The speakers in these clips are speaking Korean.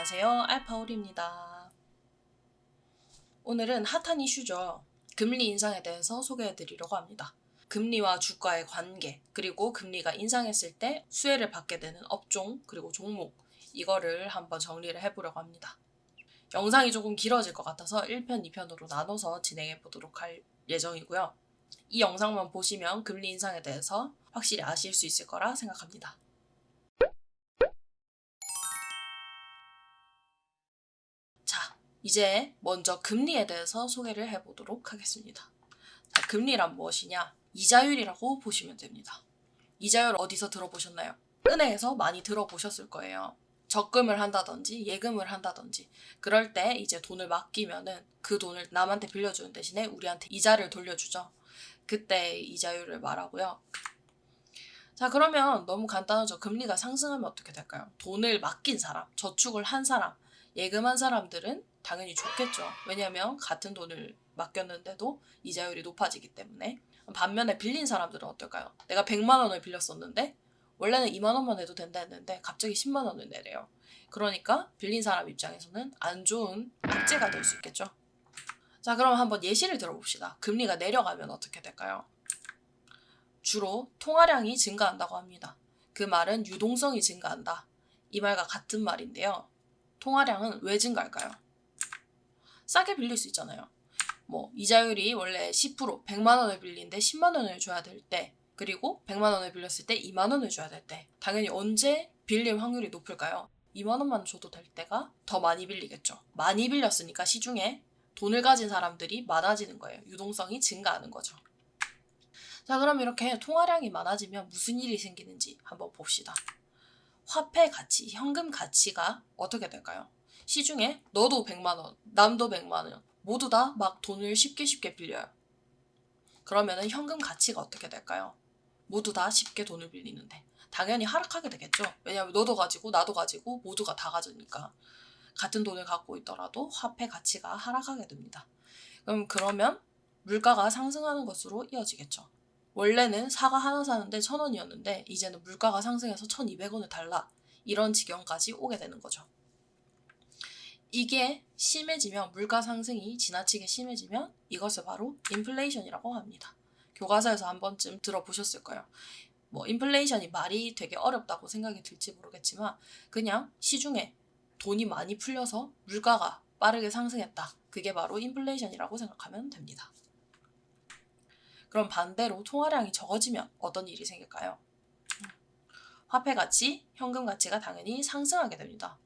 안녕하세요. 알파올입니다. 오늘은 핫한 이슈죠. 금리 인상에 대해서 소개해드리려고 합니다. 금리와 주가의 관계, 그리고 금리가 인상했을 때 수혜를 받게 되는 업종, 그리고 종목, 이거를 한번 정리를 해보려고 합니다. 영상이 조금 길어질 것 같아서 1편, 2편으로 나눠서 진행해 보도록 할 예정이고요. 이 영상만 보시면 금리 인상에 대해서 확실히 아실 수 있을 거라 생각합니다. 자, 이제 먼저 금리에 대해서 소개를 해보도록 하겠습니다. 자, 금리란 무엇이냐? 이자율이라고 보시면 됩니다. 이자율 어디서 들어보셨나요? 은행에서 많이 들어보셨을 거예요. 적금을 한다든지 예금을 한다든지 그럴 때 이제 돈을 맡기면은 그 돈을 남한테 빌려주는 대신에 우리한테 이자를 돌려주죠. 그때 이자율을 말하고요. 자, 그러면 너무 간단하죠. 금리가 상승하면 어떻게 될까요? 돈을 맡긴 사람, 저축을 한 사람, 예금한 사람들은 당연히 좋겠죠. 왜냐하면 같은 돈을 맡겼는데도 이자율이 높아지기 때문에. 반면에 빌린 사람들은 어떨까요? 내가 100만 원을 빌렸었는데 원래는 2만 원만 내도 된다 했는데 갑자기 10만 원을 내래요. 그러니까 빌린 사람 입장에서는 안 좋은 악재가 될 수 있겠죠. 자, 그럼 한번 예시를 들어봅시다. 금리가 내려가면 어떻게 될까요? 주로 통화량이 증가한다고 합니다. 그 말은 유동성이 증가한다. 이 말과 같은 말인데요. 통화량은 왜 증가할까요? 싸게 빌릴 수 있잖아요. 이자율이 원래 10%, 100만 원을 빌린데 10만 원을 줘야 될 때, 그리고 100만 원을 빌렸을 때 2만 원을 줘야 될 때, 당연히 언제 빌릴 확률이 높을까요? 2만 원만 줘도 될 때가 더 많이 빌리겠죠. 많이 빌렸으니까 시중에 돈을 가진 사람들이 많아지는 거예요. 유동성이 증가하는 거죠. 자, 그럼 이렇게 통화량이 많아지면 무슨 일이 생기는지 한번 봅시다. 화폐 가치, 현금 가치가 어떻게 될까요? 시중에 너도 100만 원, 남도 100만 원, 모두 다 막 돈을 쉽게 빌려요. 그러면은 현금 가치가 어떻게 될까요? 모두 다 쉽게 돈을 빌리는데 당연히 하락하게 되겠죠. 왜냐하면 너도 가지고 나도 가지고 모두가 다 가지니까. 같은 돈을 갖고 있더라도 화폐 가치가 하락하게 됩니다. 그러면 물가가 상승하는 것으로 이어지겠죠. 원래는 사과 하나 사는데 1,000원이었는데 이제는 물가가 상승해서 1,200원을 달라. 이런 지경까지 오게 되는 거죠. 이게 심해지면, 물가 상승이 지나치게 심해지면 이것을 바로 인플레이션이라고 합니다. 교과서에서 한 번쯤 들어보셨을 거예요. 인플레이션이 말이 되게 어렵다고 생각이 들지 모르겠지만 그냥 시중에 돈이 많이 풀려서 물가가 빠르게 상승했다. 그게 바로 인플레이션이라고 생각하면 됩니다. 그럼 반대로 통화량이 적어지면 어떤 일이 생길까요? 화폐 가치, 현금 가치가 당연히 상승하게 됩니다.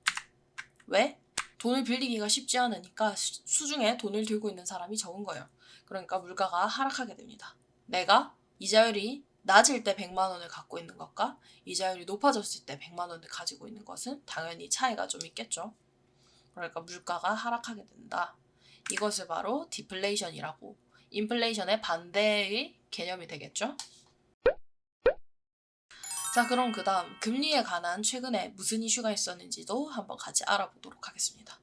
왜? 돈을 빌리기가 쉽지 않으니까 수중에 돈을 들고 있는 사람이 적은 거예요. 그러니까 물가가 하락하게 됩니다. 내가 이자율이 낮을 때 100만 원을 갖고 있는 것과 이자율이 높아졌을 때 100만 원을 가지고 있는 것은 당연히 차이가 좀 있겠죠. 그러니까 물가가 하락하게 된다. 이것을 바로 디플레이션이라고, 인플레이션의 반대의 개념이 되겠죠. 자, 그럼 그 다음 금리에 관한 최근에 무슨 이슈가 있었는지도 한번 같이 알아보도록 하겠습니다.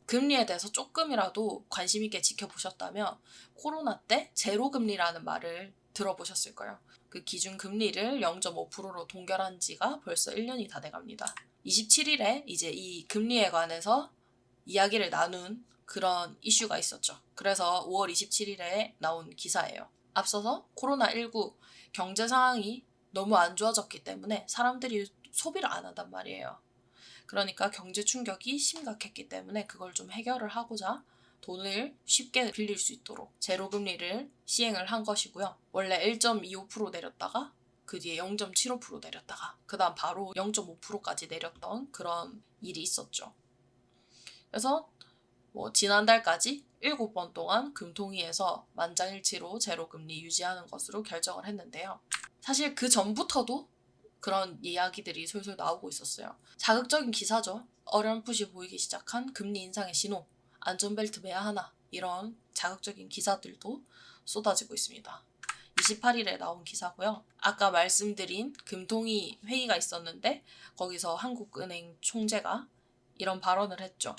금리에 대해서 조금이라도 관심 있게 지켜보셨다면 코로나 때 제로금리라는 말을 들어보셨을 거예요. 그 기준금리를 0.5%로 동결한 지가 벌써 1년이 다 돼갑니다. 27일에 이제 이 금리에 관해서 이야기를 나눈 그런 이슈가 있었죠. 그래서 5월 27일에 나온 기사예요. 앞서서 코로나19 경제 상황이 너무 안 좋아졌기 때문에 사람들이 소비를 안 한단 말이에요. 그러니까 경제 충격이 심각했기 때문에 그걸 좀 해결을 하고자 돈을 쉽게 빌릴 수 있도록 제로금리를 시행을 한 것이고요. 원래 1.25% 내렸다가 그 뒤에 0.75% 내렸다가 그 다음 바로 0.5%까지 내렸던 그런 일이 있었죠. 그래서 지난달까지 7번 동안 금통위에서 만장일치로 제로금리 유지하는 것으로 결정을 했는데요. 사실 그 전부터도 그런 이야기들이 솔솔 나오고 있었어요. 자극적인 기사죠. 어렴풋이 보이기 시작한 금리 인상의 신호, 안전벨트 매야 하나, 이런 자극적인 기사들도 쏟아지고 있습니다. 28일에 나온 기사고요. 아까 말씀드린 금통위 회의가 있었는데 거기서 한국은행 총재가 이런 발언을 했죠.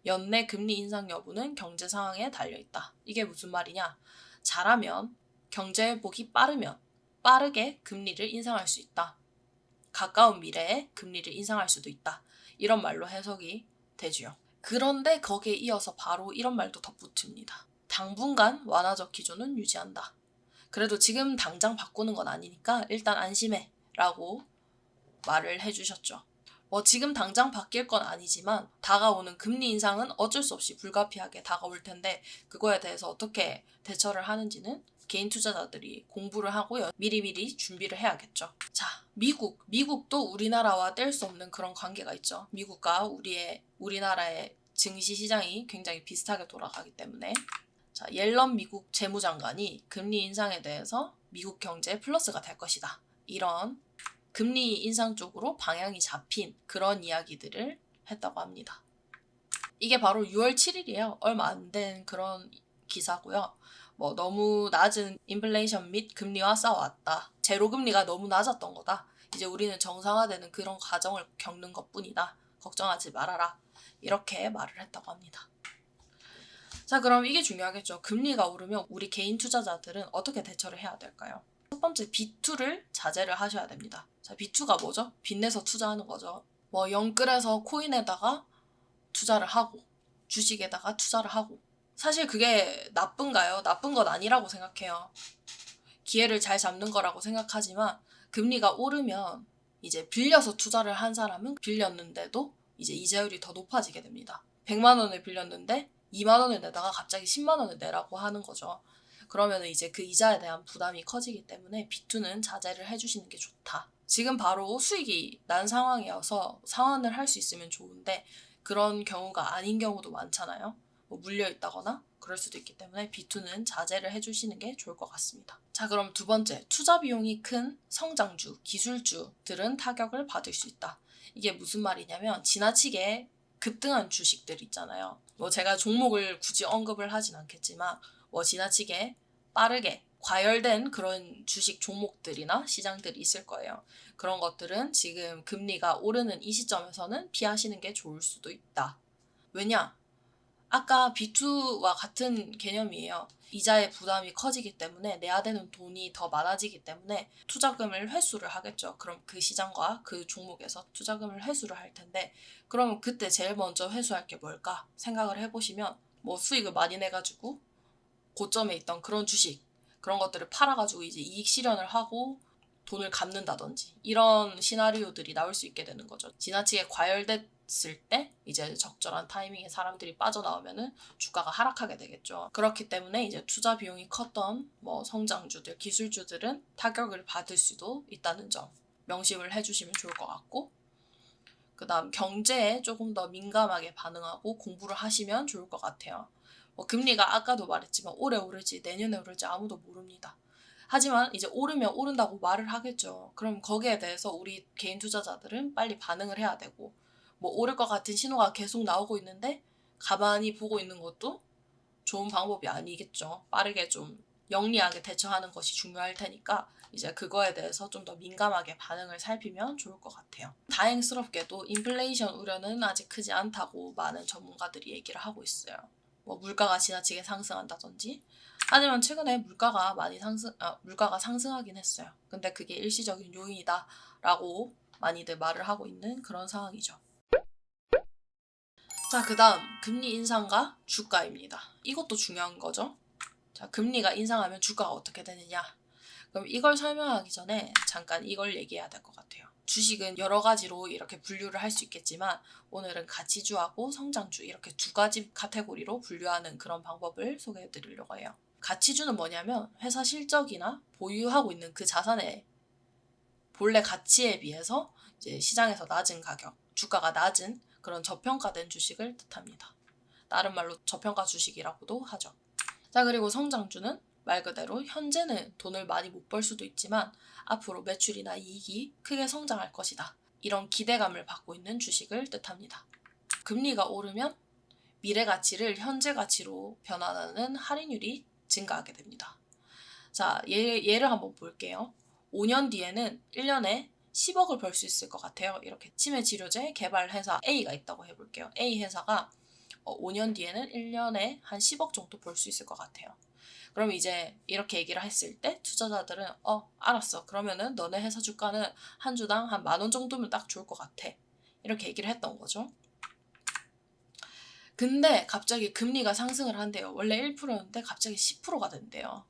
연내 금리 인상 여부는 경제 상황에 달려있다. 이게 무슨 말이냐? 잘하면, 경제 회복이 빠르면 빠르게 금리를 인상할 수 있다. 가까운 미래에 금리를 인상할 수도 있다. 이런 말로 해석이 되지요. 그런데 거기에 이어서 바로 이런 말도 덧붙입니다. 당분간 완화적 기조는 유지한다. 그래도 지금 당장 바꾸는 건 아니니까 일단 안심해 라고 말을 해주셨죠. 지금 당장 바뀔 건 아니지만 다가오는 금리 인상은 어쩔 수 없이 불가피하게 다가올 텐데 그거에 대해서 어떻게 대처를 하는지는 개인 투자자들이 공부를 하고 미리미리 준비를 해야겠죠. 자, 미국도 우리나라와 뗄 수 없는 그런 관계가 있죠. 미국과 우리나라의 증시 시장이 굉장히 비슷하게 돌아가기 때문에 자, 옐런 미국 재무장관이 금리 인상에 대해서 미국 경제에 플러스가 될 것이다. 이런 금리 인상 쪽으로 방향이 잡힌 그런 이야기들을 했다고 합니다. 이게 바로 6월 7일이에요. 얼마 안 된 그런 기사고요. 너무 낮은 인플레이션 및 금리와 싸워왔다. 제로 금리가 너무 낮았던 거다. 이제 우리는 정상화되는 그런 과정을 겪는 것뿐이다. 걱정하지 말아라. 이렇게 말을 했다고 합니다. 자, 그럼 이게 중요하겠죠. 금리가 오르면 우리 개인 투자자들은 어떻게 대처를 해야 될까요? 첫 번째, B2를 자제를 하셔야 됩니다. 자, B2가 뭐죠? 빚내서 투자하는 거죠. 영끌에서 코인에다가 투자를 하고 주식에다가 투자를 하고 사실 그게 나쁜가요? 나쁜 건 아니라고 생각해요. 기회를 잘 잡는 거라고 생각하지만 금리가 오르면 이제 빌려서 투자를 한 사람은 빌렸는데도 이제 이자율이 더 높아지게 됩니다. 100만 원을 빌렸는데 2만 원을 내다가 갑자기 10만 원을 내라고 하는 거죠. 그러면 이제 그 이자에 대한 부담이 커지기 때문에 B2는 자제를 해주시는 게 좋다. 지금 바로 수익이 난 상황이어서 상환을 할 수 있으면 좋은데 그런 경우가 아닌 경우도 많잖아요. 물려있다거나 그럴 수도 있기 때문에 B2는 자제를 해주시는 게 좋을 것 같습니다. 자, 그럼 두 번째, 투자 비용이 큰 성장주, 기술주들은 타격을 받을 수 있다. 이게 무슨 말이냐면 지나치게 급등한 주식들 있잖아요. 제가 종목을 굳이 언급을 하진 않겠지만 지나치게 빠르게 과열된 그런 주식 종목들이나 시장들이 있을 거예요. 그런 것들은 지금 금리가 오르는 이 시점에서는 피하시는 게 좋을 수도 있다. 왜냐? 아까 B2와 같은 개념이에요. 이자의 부담이 커지기 때문에 내야 되는 돈이 더 많아지기 때문에 투자금을 회수를 하겠죠. 그럼 그 시장과 그 종목에서 투자금을 회수를 할 텐데 그러면 그때 제일 먼저 회수할 게 뭘까 생각을 해보시면 수익을 많이 내가지고 고점에 있던 그런 주식 그런 것들을 팔아가지고 이제 이익 실현을 하고 돈을 갚는다든지 이런 시나리오들이 나올 수 있게 되는 거죠. 지나치게 과열됐을 때 이제 적절한 타이밍에 사람들이 빠져나오면은 주가가 하락하게 되겠죠. 그렇기 때문에 이제 투자 비용이 컸던 성장주들, 기술주들은 타격을 받을 수도 있다는 점 명심을 해주시면 좋을 것 같고 그 다음 경제에 조금 더 민감하게 반응하고 공부를 하시면 좋을 것 같아요. 금리가 아까도 말했지만 올해 오를지 내년에 오를지 아무도 모릅니다. 하지만 이제 오르면 오른다고 말을 하겠죠. 그럼 거기에 대해서 우리 개인 투자자들은 빨리 반응을 해야 되고 오를 것 같은 신호가 계속 나오고 있는데 가만히 보고 있는 것도 좋은 방법이 아니겠죠. 빠르게 좀 영리하게 대처하는 것이 중요할 테니까 이제 그거에 대해서 좀 더 민감하게 반응을 살피면 좋을 것 같아요. 다행스럽게도 인플레이션 우려는 아직 크지 않다고 많은 전문가들이 얘기를 하고 있어요. 물가가 지나치게 상승한다든지 하지만 최근에 물가가 상승하긴 했어요. 근데 그게 일시적인 요인이다라고 많이들 말을 하고 있는 그런 상황이죠. 자, 그 다음 금리 인상과 주가입니다. 이것도 중요한 거죠. 자, 금리가 인상하면 주가가 어떻게 되느냐. 그럼 이걸 설명하기 전에 잠깐 이걸 얘기해야 될 것 같아요. 주식은 여러 가지로 이렇게 분류를 할 수 있겠지만 오늘은 가치주하고 성장주 이렇게 두 가지 카테고리로 분류하는 그런 방법을 소개해 드리려고 해요. 가치주는 뭐냐면 회사 실적이나 보유하고 있는 그 자산의 본래 가치에 비해서 이제 시장에서 낮은 가격, 주가가 낮은 그런 저평가된 주식을 뜻합니다. 다른 말로 저평가 주식이라고도 하죠. 자, 그리고 성장주는 말 그대로 현재는 돈을 많이 못 벌 수도 있지만 앞으로 매출이나 이익이 크게 성장할 것이다. 이런 기대감을 갖고 있는 주식을 뜻합니다. 금리가 오르면 미래 가치를 현재 가치로 변환하는 할인율이 증가하게 됩니다. 자, 예를 한번 볼게요. 5년 뒤에는 1년에 10억을 벌 수 있을 것 같아요. 이렇게 치매 치료제 개발 회사 A가 있다고 해볼게요. A 회사가 5년 뒤에는 1년에 한 10억 정도 벌 수 있을 것 같아요. 그럼 이제 이렇게 얘기를 했을 때 투자자들은 알았어. 그러면은 너네 회사 주가는 한 주당 한 10,000원 정도면 딱 좋을 것 같아. 이렇게 얘기를 했던 거죠. 근데 갑자기 금리가 상승을 한대요. 원래 1%였는데 갑자기 10%가 된대요.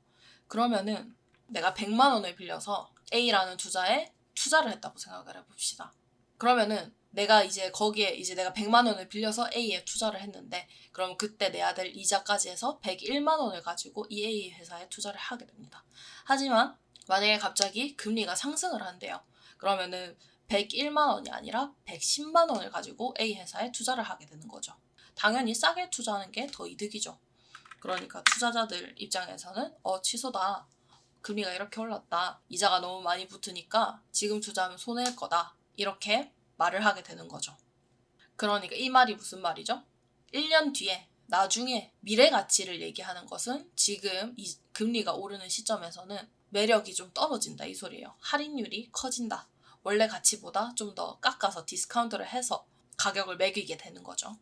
그러면은 내가 100만 원을 빌려서 A라는 투자에 투자를 했다고 생각을 해봅시다. 그러면은 내가 이제 거기에 이제 내가 100만 원을 빌려서 A에 투자를 했는데, 그럼 그때 내야 될 이자까지 해서 101만 원을 가지고 이 A 회사에 투자를 하게 됩니다. 하지만 만약에 갑자기 금리가 상승을 한대요. 그러면은 101만 원이 아니라 110만 원을 가지고 A 회사에 투자를 하게 되는 거죠. 당연히 싸게 투자하는 게 더 이득이죠. 그러니까 투자자들 입장에서는 취소다. 금리가 이렇게 올랐다. 이자가 너무 많이 붙으니까 지금 투자하면 손해일 거다. 이렇게 말을 하게 되는 거죠. 그러니까 이 말이 무슨 말이죠? 1년 뒤에 나중에 미래 가치를 얘기하는 것은 지금 이 금리가 오르는 시점에서는 매력이 좀 떨어진다 이 소리예요. 할인율이 커진다. 원래 가치보다 좀 더 깎아서 디스카운트를 해서 가격을 매기게 되는 거죠.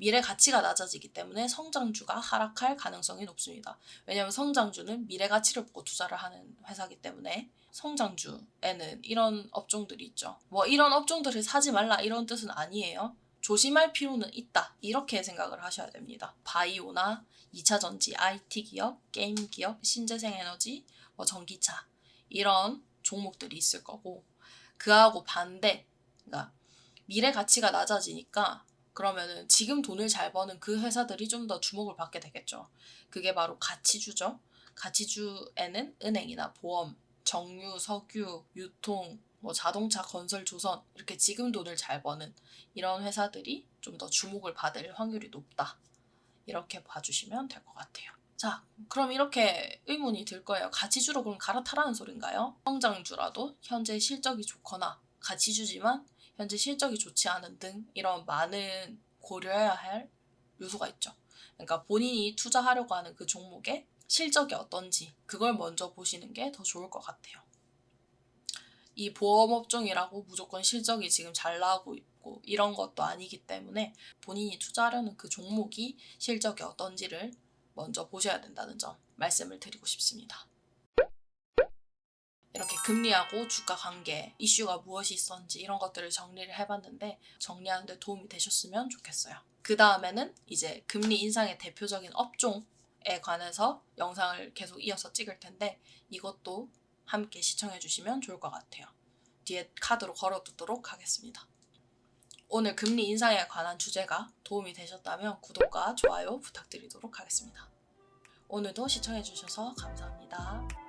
미래 가치가 낮아지기 때문에 성장주가 하락할 가능성이 높습니다. 왜냐하면 성장주는 미래 가치를 보고 투자를 하는 회사이기 때문에 성장주에는 이런 업종들이 있죠. 뭐 이런 업종들을 사지 말라 이런 뜻은 아니에요. 조심할 필요는 있다. 이렇게 생각을 하셔야 됩니다. 바이오나 2차전지, IT 기업, 게임 기업, 신재생에너지, 뭐 전기차 이런 종목들이 있을 거고, 그하고 반대, 그러니까 미래 가치가 낮아지니까 그러면은 지금 돈을 잘 버는 그 회사들이 좀 더 주목을 받게 되겠죠. 그게 바로 가치주죠. 가치주에는 은행이나 보험, 정유, 석유, 유통, 뭐 자동차, 건설, 조선 이렇게 지금 돈을 잘 버는 이런 회사들이 좀 더 주목을 받을 확률이 높다. 이렇게 봐주시면 될 것 같아요. 자, 그럼 이렇게 의문이 들 거예요. 가치주로 그럼 갈아타라는 소린가요? 성장주라도 현재 실적이 좋거나 가치주지만 현재 실적이 좋지 않은 등 이런 많은 고려해야 할 요소가 있죠. 그러니까 본인이 투자하려고 하는 그 종목의 실적이 어떤지 그걸 먼저 보시는 게 더 좋을 것 같아요. 이 보험업종이라고 무조건 실적이 지금 잘 나오고 있고 이런 것도 아니기 때문에 본인이 투자하려는 그 종목이 실적이 어떤지를 먼저 보셔야 된다는 점 말씀을 드리고 싶습니다. 이렇게 금리하고 주가 관계, 이슈가 무엇이 있었는지 이런 것들을 정리를 해봤는데 정리하는 데 도움이 되셨으면 좋겠어요. 그 다음에는 이제 금리 인상의 대표적인 업종에 관해서 영상을 계속 이어서 찍을 텐데 이것도 함께 시청해 주시면 좋을 것 같아요. 뒤에 카드로 걸어두도록 하겠습니다. 오늘 금리 인상에 관한 주제가 도움이 되셨다면 구독과 좋아요 부탁드리도록 하겠습니다. 오늘도 시청해 주셔서 감사합니다.